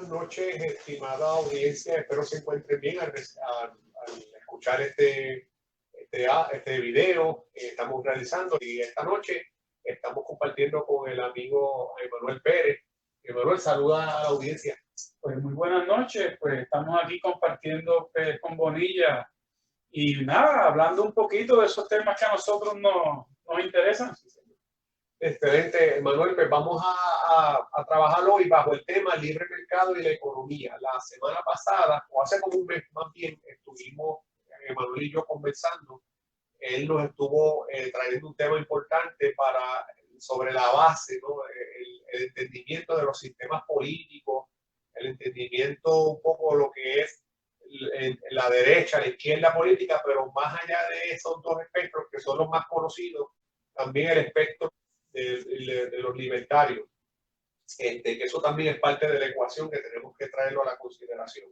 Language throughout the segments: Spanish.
buenas noches, estimada audiencia. Espero se encuentren bien al escuchar este video que estamos realizando. Y esta noche estamos compartiendo con el amigo Emanuel Pérez. Emanuel, saluda a la audiencia. Pues muy buenas noches, pues estamos aquí compartiendo con Bonilla y nada, hablando un poquito de esos temas que a nosotros nos interesan. Excelente, Manuel. Pues vamos a trabajar hoy bajo el tema libre mercado y la economía. La semana pasada, o hace como un mes más bien, estuvimos Manuel y yo conversando. Él nos estuvo trayendo un tema importante sobre la base, ¿no? El entendimiento de los sistemas políticos, el entendimiento un poco lo que es la derecha, la izquierda política, pero más allá de esos dos espectros que son los más conocidos, también el espectro de los libertarios, que eso también es parte de la ecuación que tenemos que traerlo a la consideración.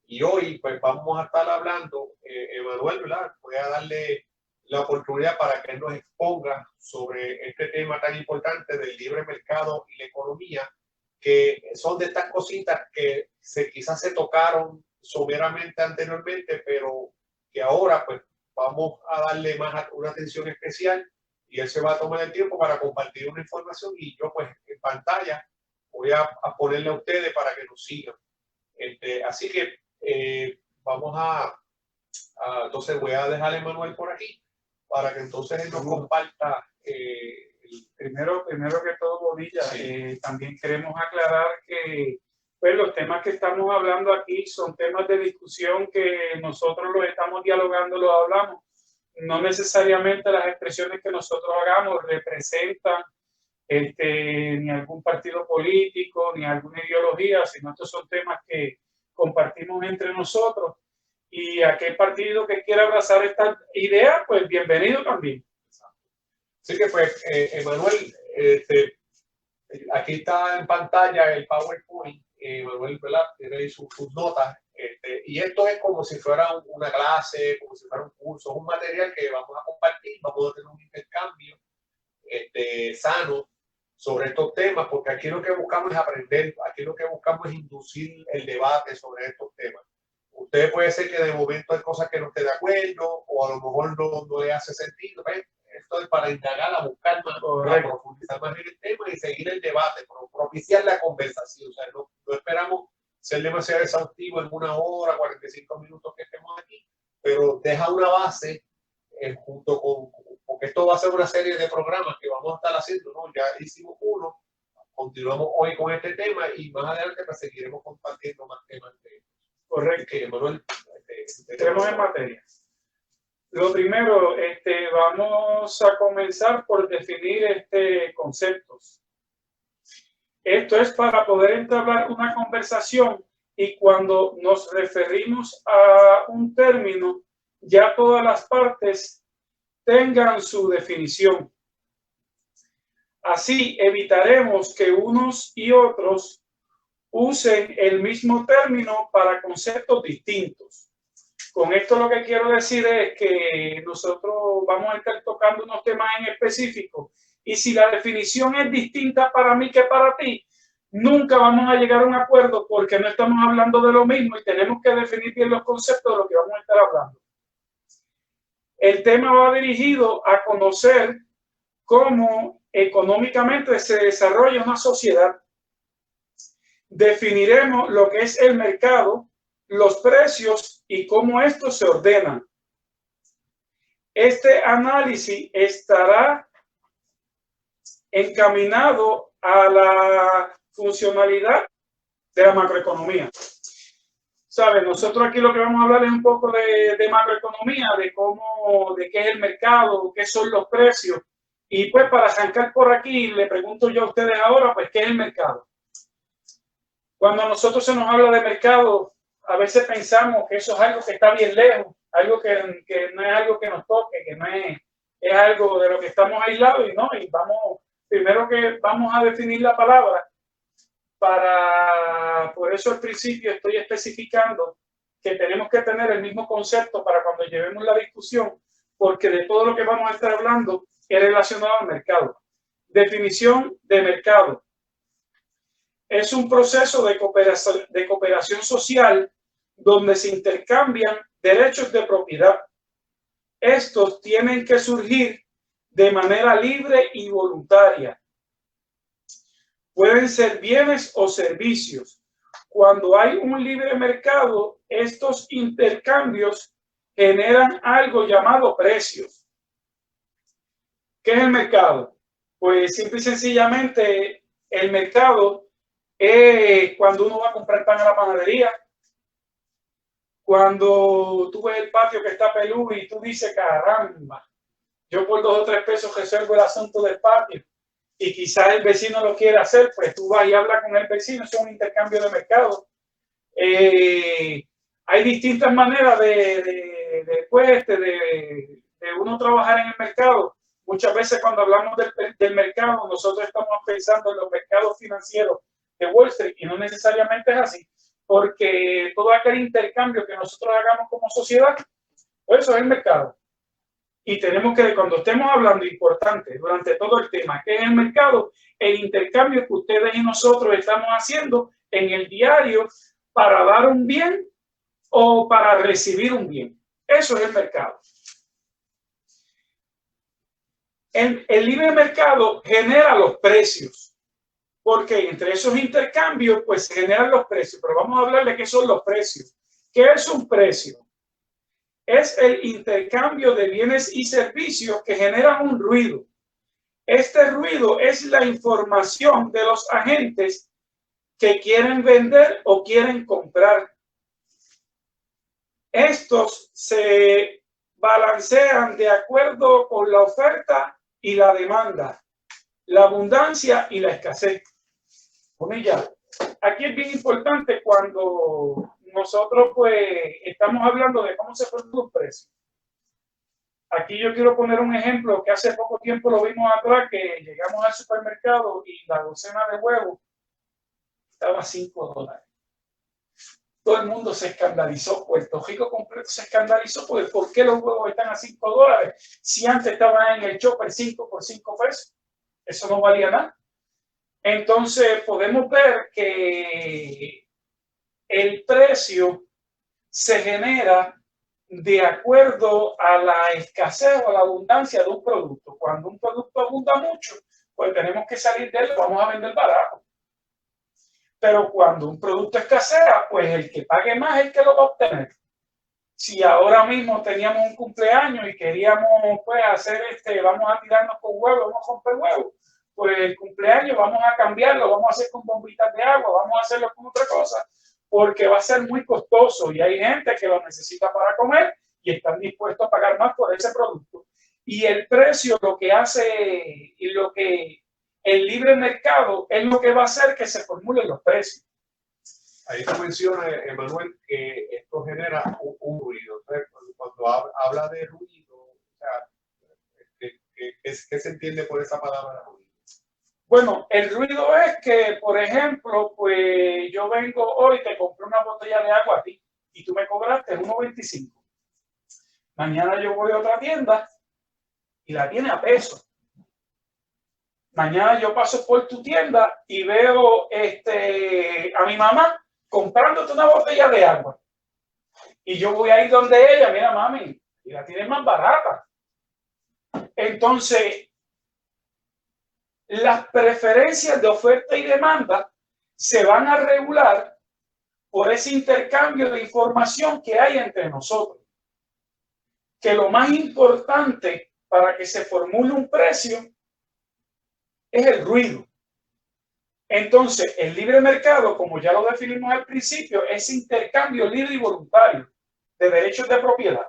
Y hoy pues vamos a estar hablando, Emanuel, ¿verdad? Voy a darle la oportunidad para que él nos exponga sobre este tema tan importante del libre mercado y la economía, que son de estas cositas que quizás se tocaron someramente anteriormente, pero que ahora pues vamos a darle una atención especial, y él se va a tomar el tiempo para compartir una información, y yo pues en pantalla voy a ponerle a ustedes para que nos sigan. Así que vamos entonces voy a dejar a Emanuel por aquí para que entonces él nos comparta. Primero que todo, Bonilla, también queremos aclarar que pues, los temas que estamos hablando aquí son temas de discusión que nosotros los estamos dialogando, los hablamos. No necesariamente las expresiones que nosotros hagamos representan ni algún partido político, ni alguna ideología, sino estos son temas que compartimos entre nosotros. Y aquel partido que quiera abrazar esta idea, pues bienvenido también. Así que pues, Emanuel, aquí está en pantalla el PowerPoint. Emanuel, ¿verdad? Tiene sus notas. Y esto es como si fuera una clase, como si fuera un curso, un material que vamos a compartir, vamos a tener un intercambio sano sobre estos temas, porque aquí lo que buscamos es aprender, aquí lo que buscamos es inducir el debate sobre estos temas. Usted puede ser que de momento hay cosas que no esté de acuerdo, o a lo mejor no le hace sentido. Esto es para indagar, a buscar más, a profundizar más en el tema y seguir el debate, propiciar la conversación. O sea, no esperamos ser demasiado exhaustivo en 1 hora, 45 minutos que estemos aquí, pero deja una base junto con, porque esto va a ser una serie de programas que vamos a estar haciendo, ¿no? Ya hicimos uno, continuamos hoy con este tema y más adelante pues seguiremos compartiendo más temas de ellos. Correcto. Manuel, entremos en materia. Lo primero, vamos a comenzar por definir conceptos. Esto es para poder entablar una conversación, y cuando nos referimos a un término, ya todas las partes tengan su definición. Así evitaremos que unos y otros usen el mismo término para conceptos distintos. Con esto lo que quiero decir es que nosotros vamos a estar tocando unos temas en específico, y si la definición es distinta para mí que para ti, nunca vamos a llegar a un acuerdo, porque no estamos hablando de lo mismo y tenemos que definir bien los conceptos de lo que vamos a estar hablando. El tema va dirigido a conocer cómo económicamente se desarrolla una sociedad. Definiremos lo que es el mercado, los precios y cómo estos se ordenan. Este análisis estará encaminado a la funcionalidad de la macroeconomía. ¿Saben? Nosotros aquí lo que vamos a hablar es un poco de macroeconomía, de qué es el mercado, qué son los precios. Y pues para arrancar por aquí, le pregunto yo a ustedes ahora, pues, ¿qué es el mercado? Cuando a nosotros se nos habla de mercado, a veces pensamos que eso es algo que está bien lejos, algo que no es algo que nos toque, que no es algo de lo que estamos aislados, y no, y primero que vamos a definir la palabra. Por eso al principio estoy especificando que tenemos que tener el mismo concepto para cuando llevemos la discusión, porque de todo lo que vamos a estar hablando es relacionado al mercado. Definición de mercado. es un proceso de cooperación social donde se intercambian derechos de propiedad. Estos tienen que surgir de manera libre y voluntaria. Pueden ser bienes o servicios. Cuando hay un libre mercado, estos intercambios generan algo llamado precios. ¿Qué es el mercado? Pues simple y sencillamente el mercado es cuando uno va a comprar pan a la panadería, cuando tú ves el patio que está peludo y tú dices, caramba, yo por 2 o 3 pesos resuelvo el asunto del patio y quizás el vecino lo quiere hacer, pues tú vas y hablas con el vecino, eso es un intercambio de mercado. Hay distintas maneras de uno trabajar en el mercado. Muchas veces cuando hablamos del mercado, nosotros estamos pensando en los mercados financieros de Wall Street y no necesariamente es así, porque todo aquel intercambio que nosotros hagamos como sociedad, pues eso es el mercado. Y tenemos que, cuando estemos hablando, importante, durante todo el tema, que es el mercado, el intercambio que ustedes y nosotros estamos haciendo en el diario para dar un bien o para recibir un bien. Eso es el mercado. El libre mercado genera los precios, porque entre esos intercambios pues se generan los precios, pero vamos a hablar de qué son los precios. ¿Qué es un precio? Es el intercambio de bienes y servicios que generan un ruido. Este ruido es la información de los agentes que quieren vender o quieren comprar. Estos se balancean de acuerdo con la oferta y la demanda, la abundancia y la escasez. Comilla, aquí es bien importante cuando nosotros pues estamos hablando de cómo se forma un precio. Aquí yo quiero poner un ejemplo que hace poco tiempo lo vimos atrás, que llegamos al supermercado y la docena de huevos estaba a $5. Todo el mundo se escandalizó, Puerto Rico completo se escandalizó porque ¿por qué los huevos están a $5? Si antes estaban en el Chopper 5 por 5 pesos, eso no valía nada. Entonces podemos ver que el precio se genera de acuerdo a la escasez o a la abundancia de un producto. Cuando un producto abunda mucho, pues tenemos que salir de él, vamos a vender barato. Pero cuando un producto escasea, pues el que pague más es el que lo va a obtener. Si ahora mismo teníamos un cumpleaños y queríamos pues hacer vamos a tirarnos con huevos, vamos a comprar huevos, pues el cumpleaños vamos a cambiarlo, vamos a hacer con bombitas de agua, vamos a hacerlo con otra cosa, porque va a ser muy costoso y hay gente que lo necesita para comer y están dispuestos a pagar más por ese producto. Y el precio lo que hace y lo que el libre mercado es lo que va a hacer que se formulen los precios. Ahí tú mencionas, Emanuel, que esto genera un ruido. Entonces, cuando habla de ruido, o sea, ¿qué se entiende por esa palabra ruido? Bueno, el ruido es que, por ejemplo, pues yo vengo hoy, te compré una botella de agua a ti y tú me cobraste $1.25. Mañana yo voy a otra tienda y la tiene a peso. Mañana yo paso por tu tienda y veo a mi mamá comprándote una botella de agua. Y yo voy a ir donde ella, mira mami, y la tiene más barata. Entonces, las preferencias de oferta y demanda se van a regular por ese intercambio de información que hay entre nosotros. Que lo más importante para que se formule un precio es el ruido. Entonces, el libre mercado, como ya lo definimos al principio, es intercambio libre y voluntario de derechos de propiedad.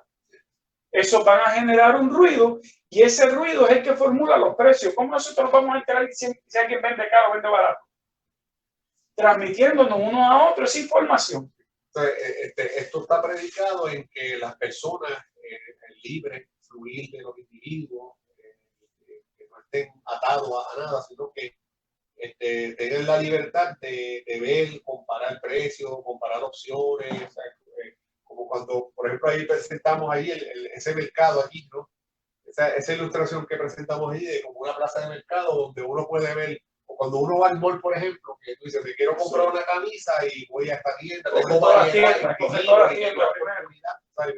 Esos van a generar un ruido y ese ruido es el que formula los precios. ¿Cómo nosotros vamos a enterar si alguien vende caro o vende barato? Transmitiéndonos uno a otro esa información. Entonces, esto está predicado en que las personas libres, fluir de los individuos, que no estén atados a nada, sino que tener la libertad de ver, comparar precios, comparar opciones, o sea, como cuando, por ejemplo, ahí presentamos ahí ese mercado aquí, ¿no? Esa ilustración que presentamos ahí de como una plaza de mercado donde uno puede ver, o cuando uno va al mall, por ejemplo, porque tú dices, me quiero comprar una camisa y voy a esta tienda, Coge tengo todas las variedad, tiendas, y coge todas las tengo tiendas, oportunidad, ¿sabes?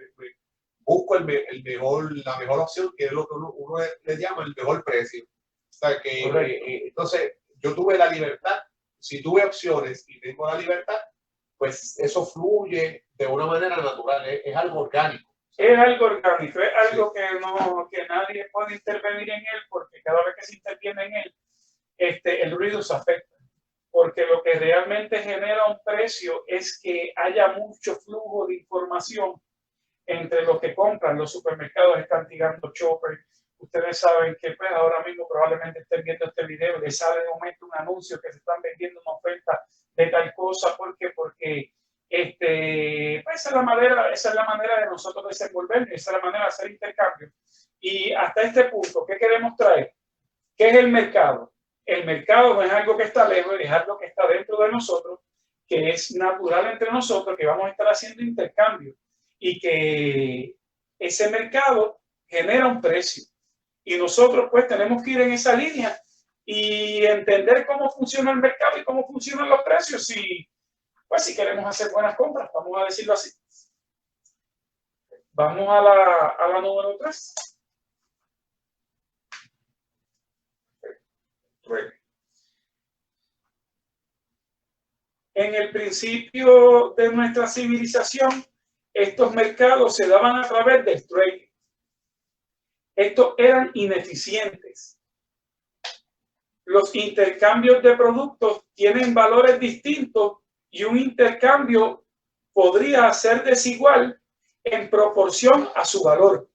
Busco la mejor opción, que es lo que uno le llama el mejor precio. O sea, que, entonces, yo tuve la libertad, si tuve opciones y tengo la libertad, pues eso fluye de una manera natural, es algo orgánico. Es algo orgánico, es algo que, no, que nadie puede intervenir en él, porque cada vez que se interviene en él, el ruido se afecta. Porque lo que realmente genera un precio es que haya mucho flujo de información entre los que compran. Los supermercados están tirando choppers. Ustedes saben que pues, ahora mismo probablemente estén viendo este video, les sale de momento un anuncio que se están vendiendo una oferta de tal cosa. ¿Por qué? Porque pues esa es la manera de nosotros desenvolvernos, esa es la manera de hacer intercambio. Y hasta este punto, ¿qué queremos traer? ¿Qué es el mercado? El mercado no es algo que está lejos, es algo que está dentro de nosotros, que es natural entre nosotros, que vamos a estar haciendo intercambio y que ese mercado genera un precio. Y nosotros pues tenemos que ir en esa línea y entender cómo funciona el mercado y cómo funcionan los precios. Pues si queremos hacer buenas compras, vamos a decirlo así. Vamos a la número 3. En el principio de nuestra civilización, estos mercados se daban a través del trading. Estos eran ineficientes. Los intercambios de productos tienen valores distintos y un intercambio podría ser desigual en proporción a su valor.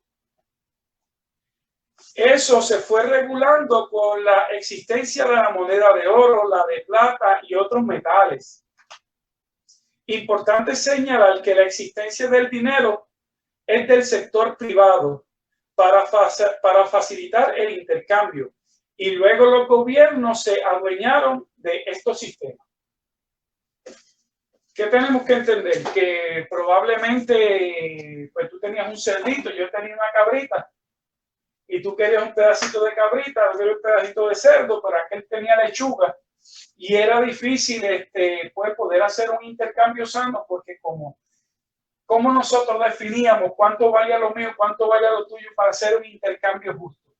Eso se fue regulando con la existencia de la moneda de oro, la de plata y otros metales. Importante señalar que la existencia del dinero es del sector privado para facilitar el intercambio y luego los gobiernos se adueñaron de estos sistemas. ¿Qué tenemos que entender? Que probablemente pues tú tenías un cerdito, yo tenía una cabrita y tú querías un pedacito de cabrita, yo quería un pedacito de cerdo, pero aquel tenía lechuga. Y era difícil pues poder hacer un intercambio sano porque como nosotros definíamos cuánto valía lo mío, cuánto valía lo tuyo para hacer un intercambio justo.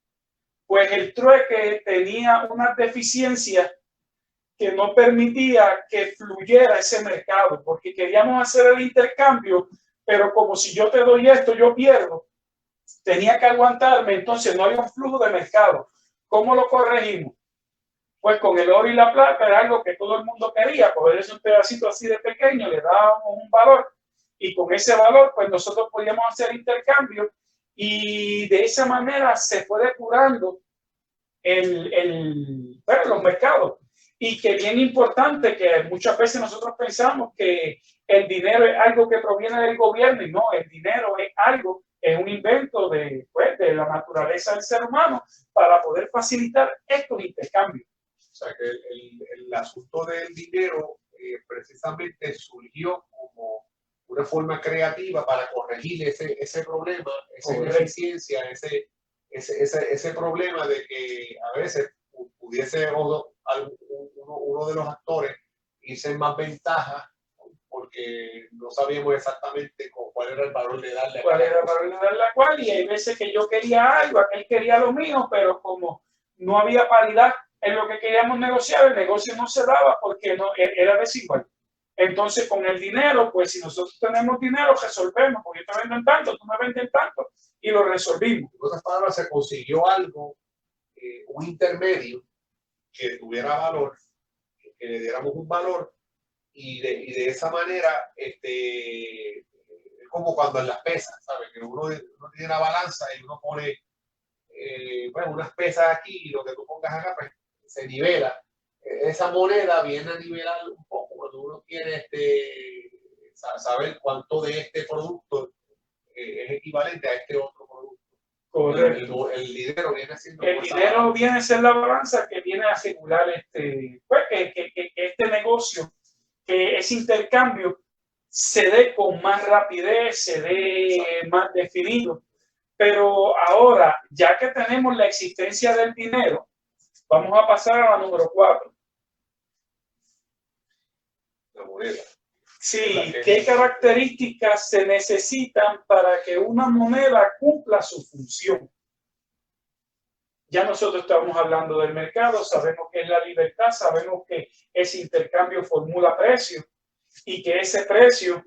Pues el trueque tenía unas deficiencias que no permitía que fluyera ese mercado, porque queríamos hacer el intercambio, pero como si yo te doy esto, yo pierdo, tenía que aguantarme, entonces no había un flujo de mercado. ¿Cómo lo corregimos? Pues con el oro y la plata era algo que todo el mundo quería, poder un pedacito así de pequeño, le dábamos un valor y con ese valor pues nosotros podíamos hacer intercambio y de esa manera se fue depurando los mercados. Y que bien importante que muchas veces nosotros pensamos que el dinero es algo que proviene del gobierno y no, el dinero es algo, es un invento de la naturaleza del ser humano para poder facilitar estos intercambios. O sea, que el asunto del dinero precisamente surgió como una forma creativa para corregir ese problema, esa ineficiencia, ese problema de que a veces pudiese uno de los actores irse en más ventaja porque no sabíamos exactamente cuál era el valor de darle a cuál, y hay veces que yo quería algo, aquel quería lo mío, pero como no había paridad en lo que queríamos negociar, el negocio no se daba porque no era desigual. Entonces, con el dinero, pues si nosotros tenemos dinero, resolvemos, porque yo te vendo en tanto, tú me vendes en tanto, y lo resolvimos. En otras palabras, se consiguió algo, un intermedio que tuviera valor, que le diéramos un valor, y de esa manera, es como cuando en las pesas, ¿sabes? Que uno tiene la balanza y uno pone bueno, unas pesas aquí y lo que tú pongas acá, pues se nivela. Esa moneda viene a nivelar un poco cuando uno quiere saber cuánto de este producto es equivalente a este otro producto. Correcto. El dinero viene siendo el dinero viene a ser la balanza que viene a asegurar pues, que este negocio, que ese intercambio se dé con más rapidez, se dé más definido. Pero ahora, ya que tenemos la existencia del dinero, vamos a pasar a la número 4. la moneda. Sí, ¿qué características se necesitan para que una moneda cumpla su función? Ya nosotros estamos hablando del mercado, sabemos que es la libertad, sabemos que ese intercambio formula precio y que ese precio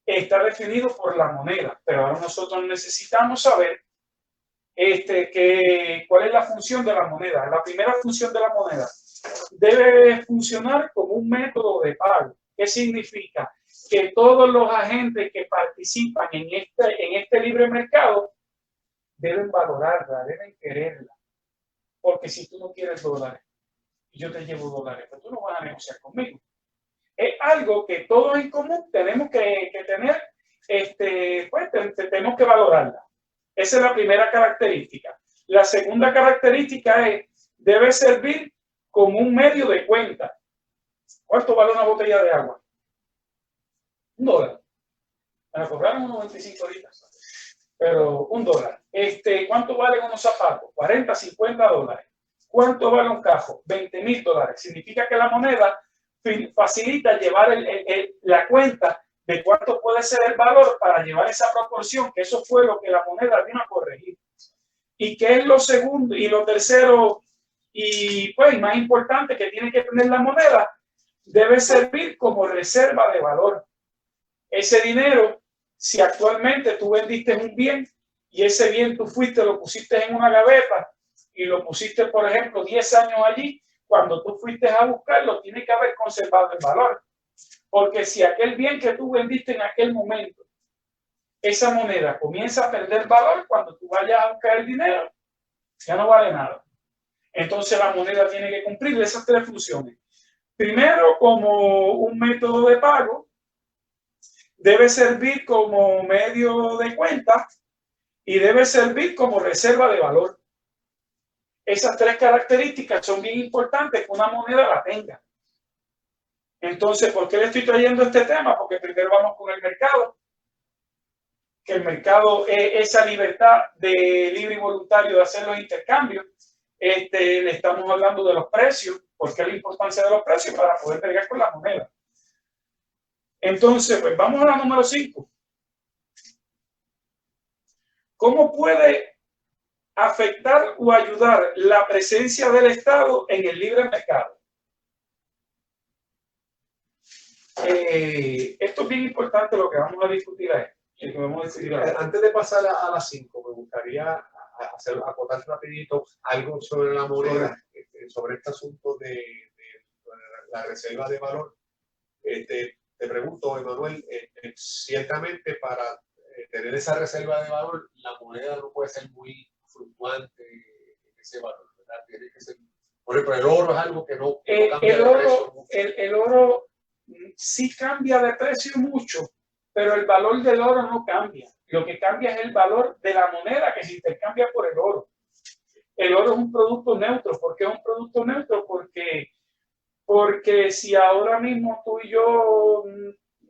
está definido por la moneda. Pero ahora nosotros necesitamos saber cuál es la función de la moneda. La primera función de la moneda debe funcionar como un método de pago. ¿Qué significa? Que todos los agentes que participan en este libre mercado deben valorarla, deben quererla. Porque si tú no quieres dólares y yo te llevo dólares, pues tú no vas a negociar conmigo. Es algo que todos en común tenemos que tener, pues tenemos que valorarla. Esa es la primera característica. La segunda característica es, debe servir como un medio de cuenta. ¿Cuánto vale una botella de agua? $1. Me la cobraron unos 25 días, pero $1. ¿Cuánto valen unos zapatos? 40, $50. ¿Cuánto vale un cajo? $20,000. Significa que la moneda facilita llevar la cuenta de cuánto puede ser el valor para llevar esa proporción, que eso fue lo que la moneda vino a corregir. ¿Y qué es lo segundo? Y lo tercero, y pues más importante que tiene que tener la moneda, debe servir como reserva de valor. Ese dinero, si actualmente tú vendiste un bien y ese bien tú fuiste, lo pusiste en una gaveta y lo pusiste, por ejemplo, 10 años allí, cuando tú fuiste a buscarlo, tiene que haber conservado el valor. Porque si aquel bien que tú vendiste en aquel momento, esa moneda comienza a perder valor, cuando tú vayas a buscar el dinero, ya no vale nada. Entonces la moneda tiene que cumplir esas tres funciones. Primero, como un método de pago, debe servir como medio de cuenta y debe servir como reserva de valor. Esas tres características son bien importantes que una moneda la tenga. Entonces, ¿por qué le estoy trayendo este tema? Porque primero vamos con el mercado, que el mercado es esa libertad de libre y voluntario de hacer los intercambios. Le estamos hablando de los precios, porque es la importancia de los precios para poder pegar con la moneda. Entonces, pues vamos a la número 5. ¿Cómo puede afectar o ayudar la presencia del Estado en el libre mercado? Esto es bien importante lo que vamos a discutir ahí. Antes de pasar a las 5, me gustaría acotar rapidito algo sobre la moneda, sobre este asunto de la reserva de valor. Te pregunto, Emanuel, ciertamente para tener esa reserva de valor, la moneda no puede ser muy fluctuante en ese valor, ¿verdad? Tiene que ser, por ejemplo, el oro es algo que no cambia de precio mucho. El oro sí cambia de precio mucho, pero el valor del oro no cambia. Lo que cambia es el valor de la moneda que se intercambia por el oro. El oro es un producto neutro. ¿Por qué es un producto neutro? Porque si ahora mismo tú y yo,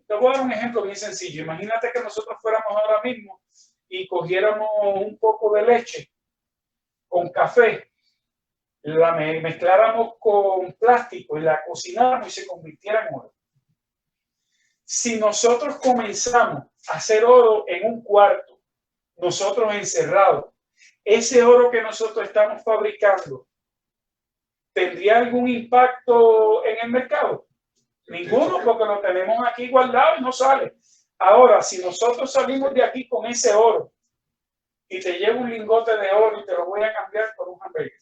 te voy a dar un ejemplo bien sencillo. Imagínate que nosotros fuéramos ahora mismo y cogiéramos un poco de leche con café, la mezcláramos con plástico y la cocináramos y se convirtiera en oro. Si nosotros comenzamos a hacer oro en un cuarto, nosotros encerrados, ese oro que nosotros estamos fabricando, ¿tendría algún impacto en el mercado? Ninguno, porque lo tenemos aquí guardado y no sale. Ahora, si nosotros salimos de aquí con ese oro y te llevo un lingote de oro y te lo voy a cambiar por un hamburger,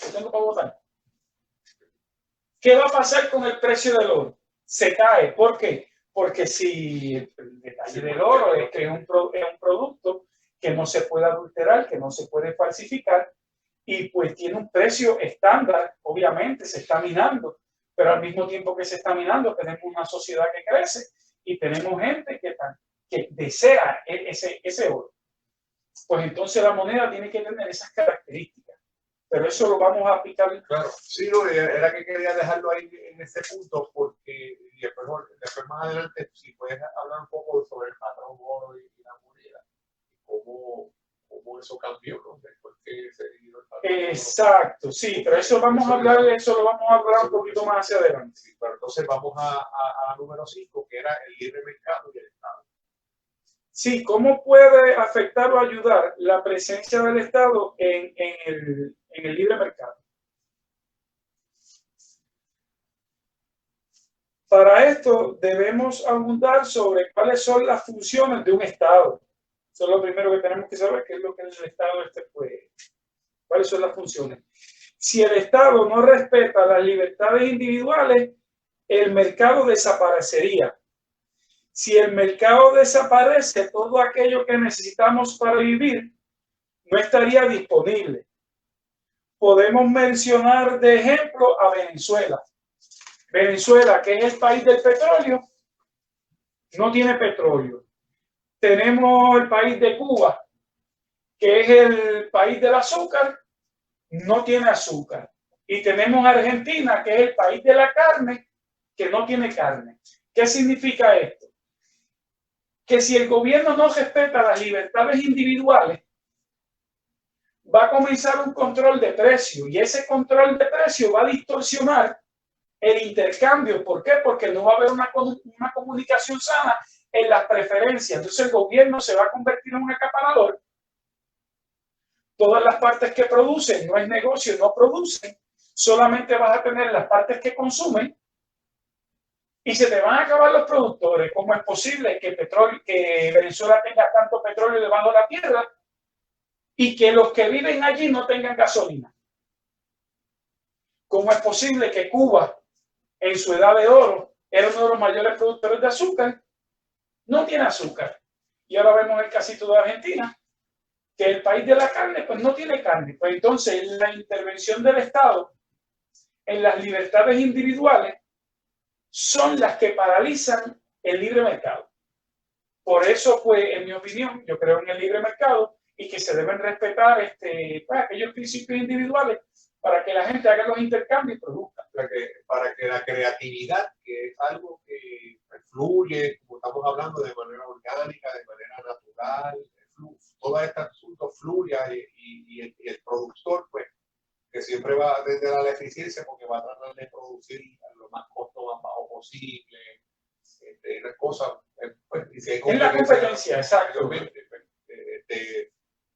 lo tengo para botar. ¿Qué va a pasar con el precio del oro? Se cae. ¿Por qué? Porque si el detalle del oro es que es un producto que no se puede adulterar, que no se puede falsificar, y pues tiene un precio estándar, obviamente se está minando, pero al mismo tiempo que se está minando tenemos una sociedad que crece y tenemos gente que desea ese oro. Pues entonces la moneda tiene que tener esas características. Pero eso lo vamos a aplicar. Claro, sí, no, era que quería dejarlo ahí en este punto, porque después más adelante, si puedes hablar un poco sobre el patrón oro y la moneda, y cómo eso cambió, ¿no? Después que se dividió el patrón. Exacto, sí, pero eso vamos a hablar, eso lo vamos a hablar un poquito más hacia adelante. Sí, pero entonces vamos a número 5, que era el libre mercado y el Estado. Sí, ¿cómo puede afectar o ayudar la presencia del Estado en el libre mercado? Para esto debemos abundar sobre cuáles son las funciones de un Estado. Eso es lo primero que tenemos que saber, qué es lo que el Estado puede, cuáles son las funciones. Si el Estado no respeta las libertades individuales, el mercado desaparecería. Si el mercado desaparece, todo aquello que necesitamos para vivir no estaría disponible. Podemos mencionar de ejemplo a Venezuela. Venezuela, que es el país del petróleo, no tiene petróleo. Tenemos el país de Cuba, que es el país del azúcar, no tiene azúcar. Y tenemos Argentina, que es el país de la carne, que no tiene carne. ¿Qué significa esto? Que si el gobierno no respeta las libertades individuales, va a comenzar un control de precio y ese control de precio va a distorsionar el intercambio. ¿Por qué? Porque no va a haber una comunicación sana en las preferencias. Entonces el gobierno se va a convertir en un acaparador. Todas las partes que producen, no es negocio, no producen. Solamente vas a tener las partes que consumen y se te van a acabar los productores. ¿Cómo es posible que Venezuela tenga tanto petróleo debajo de la tierra y que los que viven allí no tengan gasolina? ¿Cómo es posible que Cuba, en su edad de oro, era uno de los mayores productores de azúcar, no tiene azúcar? Y ahora vemos el casito de Argentina, que el país de la carne, pues no tiene carne. Pues entonces la intervención del Estado en las libertades individuales son las que paralizan el libre mercado. Por eso, pues, en mi opinión, yo creo en el libre mercado y que se deben respetar aquellos principios individuales para que la gente haga los intercambios y produzca. Para que la creatividad, que es algo que fluye, como estamos hablando, de manera orgánica, de manera natural, todo este asunto fluya y el productor, pues, que siempre va a atender a la eficiencia porque va a tratar de producir lo más costo más bajo posible, las cosas, pues, y si hay en la competencia, exacto.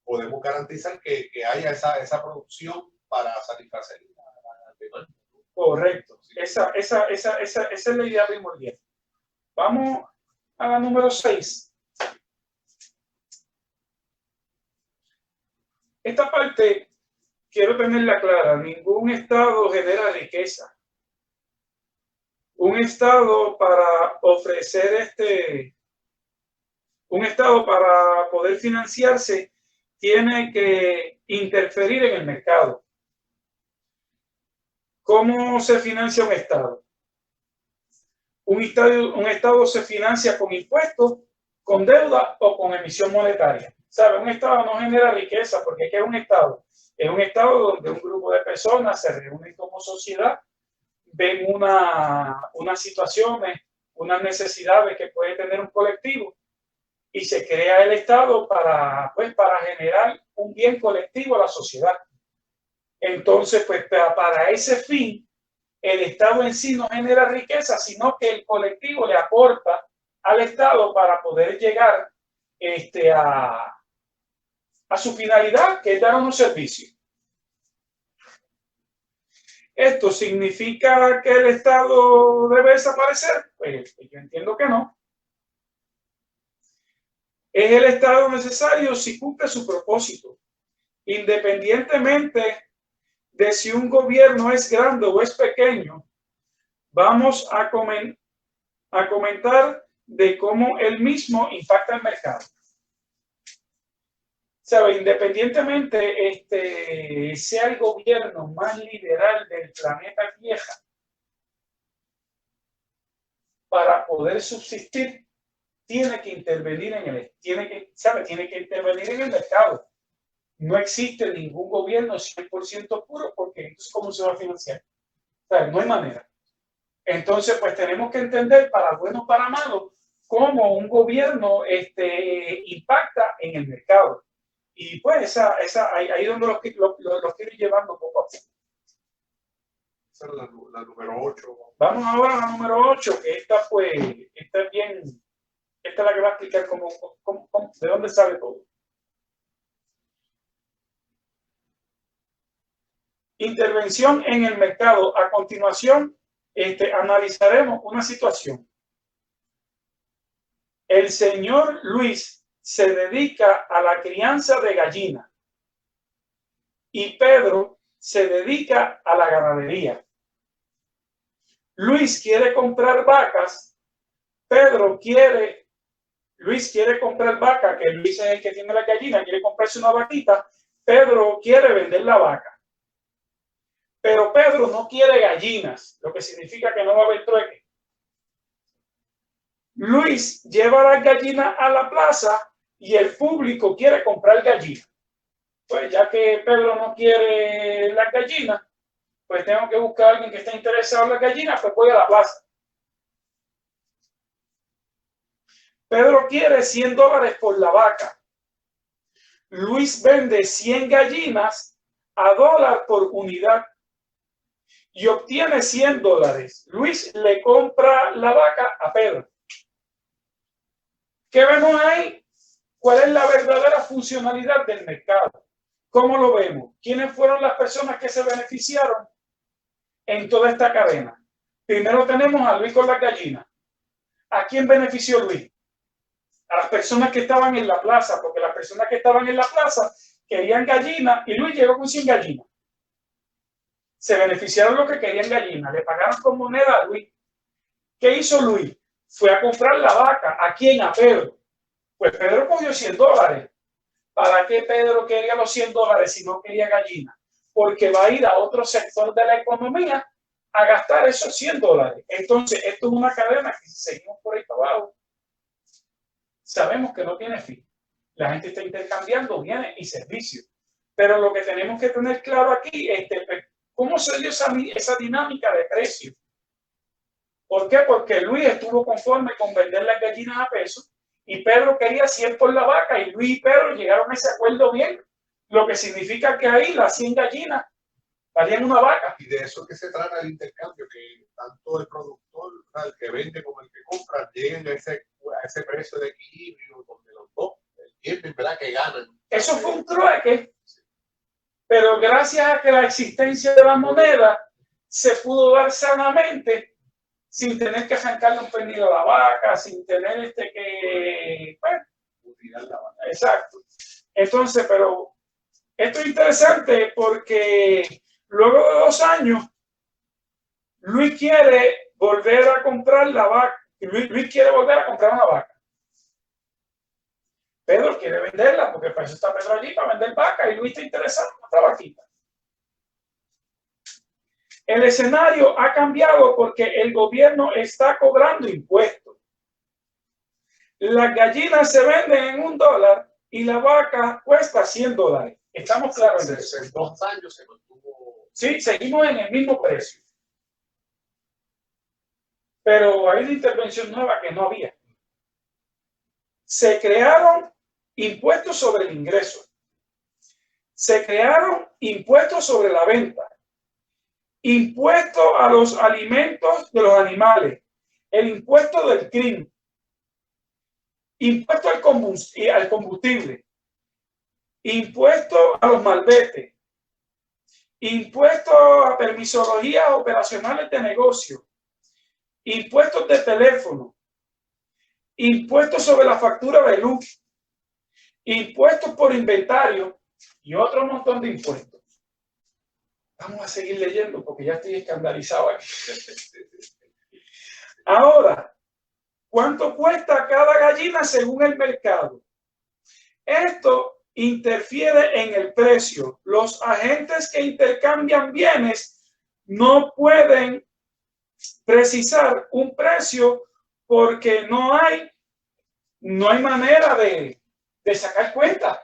Podemos garantizar que haya esa producción para satisfacer la demanda. Correcto, esa es la idea primordial. Vamos a la número 6. Esta parte quiero tenerla clara. Ningún Estado genera riqueza. Un Estado para ofrecer un Estado para poder financiarse tiene que interferir en el mercado. ¿Cómo se financia un Estado? Un Estado se financia con impuestos, con deuda o con emisión monetaria. ¿Sabe? Un Estado no genera riqueza porque ¿qué es un Estado? Es un Estado donde un grupo de personas se reúnen como sociedad, ven unas situaciones, unas necesidades que puede tener un colectivo y se crea el Estado para generar un bien colectivo a la sociedad. Entonces, pues para ese fin, el Estado en sí no genera riqueza, sino que el colectivo le aporta al Estado para poder llegar a su finalidad, que es dar unos servicios. ¿Esto significa que el Estado debe desaparecer? Pues yo entiendo que no. Es el Estado necesario si cumple su propósito, independientemente de si un gobierno es grande o es pequeño. Vamos a comentar de cómo él mismo impacta el mercado. ¿Sabe? Independientemente sea el gobierno más liberal del planeta Tierra, para poder subsistir, tiene que intervenir tiene que intervenir en el mercado. No existe ningún gobierno 100% puro porque entonces ¿cómo se va a financiar? O sea, no hay manera. Entonces, pues tenemos que entender, para bueno o para malo, cómo un gobierno impacta en el mercado. Y pues ahí donde los quiero ir llevando poco a poco. Esa es la número 8. Vamos ahora a la número 8, que esta es bien, esta es la que va a explicar de dónde sale todo. Intervención en el mercado. A continuación, analizaremos una situación. El señor Luis se dedica a la crianza de gallinas y Pedro se dedica a la ganadería. Luis quiere comprar vacas, Luis quiere comprar vaca, que Luis es el que tiene la gallina, quiere comprarse una vaquita, Pedro quiere vender la vaca. Pero Pedro no quiere gallinas, lo que significa que no va a haber trueque. Luis lleva las gallinas a la plaza y el público quiere comprar gallinas. Pues ya que Pedro no quiere las gallinas, pues tengo que buscar a alguien que esté interesado en las gallinas, pues voy a la plaza. Pedro quiere $100 por la vaca. Luis vende 100 gallinas a $1 por unidad y obtiene $100. Luis le compra la vaca a Pedro. ¿Qué vemos ahí? ¿Cuál es la verdadera funcionalidad del mercado? ¿Cómo lo vemos? ¿Quiénes fueron las personas que se beneficiaron en toda esta cadena? Primero tenemos a Luis con las gallinas. ¿A quién benefició Luis? A las personas que estaban en la plaza, porque las personas que estaban en la plaza querían gallinas y Luis llegó con 100 gallinas. Se beneficiaron los que querían gallinas, le pagaron con moneda a Luis. ¿Qué hizo Luis? Fue a comprar la vaca. ¿A quién? A Pedro. Pues Pedro cogió $100. ¿Para qué Pedro quería los $100 si no quería gallinas? Porque va a ir a otro sector de la economía a gastar esos $100. Entonces, esto es una cadena que si seguimos por ahí para abajo, sabemos que no tiene fin. La gente está intercambiando bienes y servicios. Pero lo que tenemos que tener claro aquí es cómo se dio esa dinámica de precio. ¿Por qué? Porque Luis estuvo conforme con vender las gallinas a pesos y Pedro quería 100 por la vaca y Luis y Pedro llegaron a ese acuerdo bien, lo que significa que ahí las 100 gallinas valían una vaca. Y de eso es que se trata el intercambio, que tanto el productor, el que vende como el que compra, lleguen a ese precio de equilibrio donde los dos entienden, ¿verdad?, que ganan. Eso fue un trueque, pero gracias a que la existencia de la moneda se pudo dar sanamente, sin tener que arrancarle un pernil a la vaca, sin tener mutilar la vaca. Exacto. Entonces, pero esto es interesante porque luego de 2 años, Luis quiere volver a comprar la vaca. Luis quiere volver a comprar una vaca. Pedro quiere venderla porque para eso está Pedro allí, para vender vaca, y Luis está interesado en otra vaquita. El escenario ha cambiado porque el gobierno está cobrando impuestos. Las gallinas se venden en $1 y la vaca cuesta $100. ¿Estamos claros en eso? En 2 años se mantuvo. Sí, seguimos en el mismo precio. Pero hay una intervención nueva que no había. Se crearon impuestos sobre el ingreso. Se crearon impuestos sobre la venta. Impuesto a los alimentos de los animales, el impuesto del crimen, impuesto al combustible, impuesto a los malbetes, impuesto a permisologías operacionales de negocio, impuestos de teléfono, impuestos sobre la factura de luz, impuestos por inventario y otro montón de impuestos. Vamos a seguir leyendo porque ya estoy escandalizado aquí. Ahora, ¿cuánto cuesta cada gallina según el mercado? Esto interfiere en el precio. Los agentes que intercambian bienes no pueden precisar un precio porque no hay manera de sacar cuenta.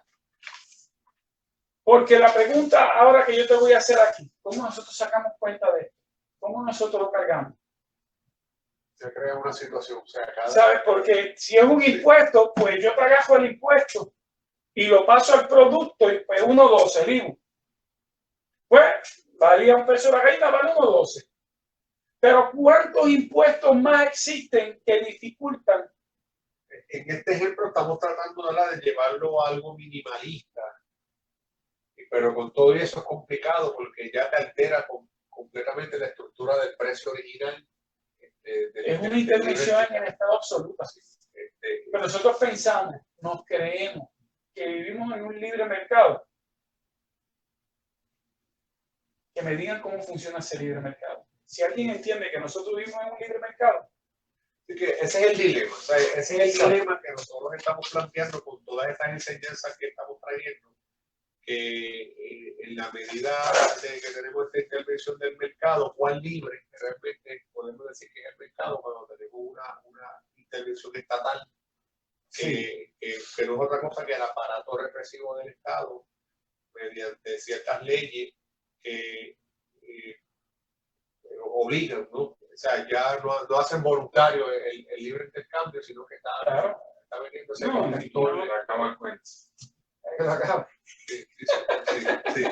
Porque la pregunta ahora que yo te voy a hacer aquí, ¿cómo nosotros sacamos cuenta de esto? ¿Cómo nosotros lo cargamos? Se crea una situación. O sea, ¿Sabes? Porque si es un impuesto, pues yo te agajo el impuesto y lo paso al producto y pues 1.12 el IBU. Pues valía $1 la gallina, vale 1.12. Pero ¿cuántos impuestos más existen que dificultan? En este ejemplo estamos tratando de llevarlo a algo minimalista, pero con todo eso es complicado porque ya te altera completamente la estructura del precio original. Es una intervención en el estado absoluto. Pero nosotros pensamos, nos creemos que vivimos en un libre mercado. Que me digan cómo funciona ese libre mercado. Si alguien entiende que nosotros vivimos en un libre mercado. Así que ese es el dilema. O sea, ese es el dilema que nosotros estamos planteando con todas estas enseñanzas que estamos trayendo. Que en la medida de que tenemos esta intervención del mercado, cuán libre realmente podemos decir que es el mercado cuando tenemos una intervención estatal que no es otra cosa que el aparato represivo del Estado mediante ciertas leyes que obligan, ¿no? O sea, ya no hacen voluntario el libre intercambio, sino que está vendiéndose con el no acaba el cuento. Sí.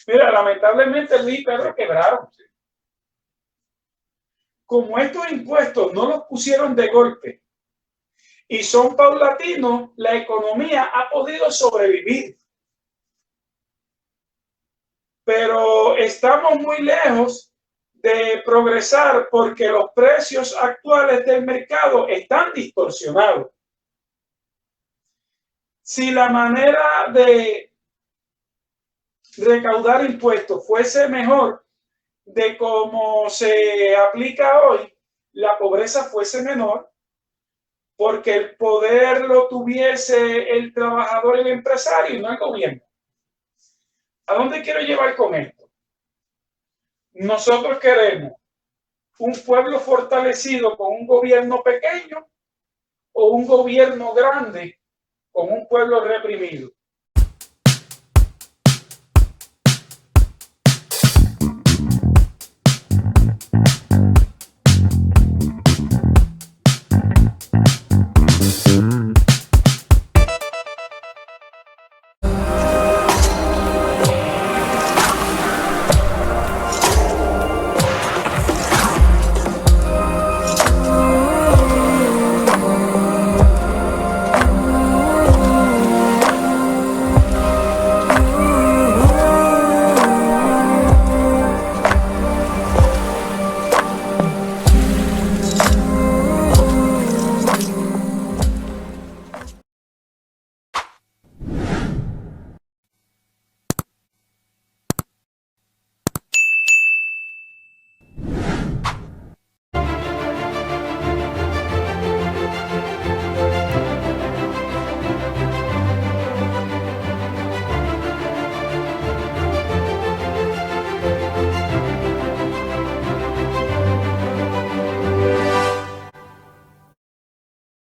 Mira, lamentablemente el Perro quebraron. Como estos impuestos no los pusieron de golpe y son paulatinos, la economía ha podido sobrevivir. Pero estamos muy lejos de progresar porque los precios actuales del mercado están distorsionados. Si la manera de recaudar impuestos fuese mejor de cómo se aplica hoy, la pobreza fuese menor, porque el poder lo tuviese el trabajador y el empresario y no el gobierno. ¿A dónde quiero llevar con esto? Nosotros queremos un pueblo fortalecido con un gobierno pequeño o un gobierno grande con un pueblo reprimido.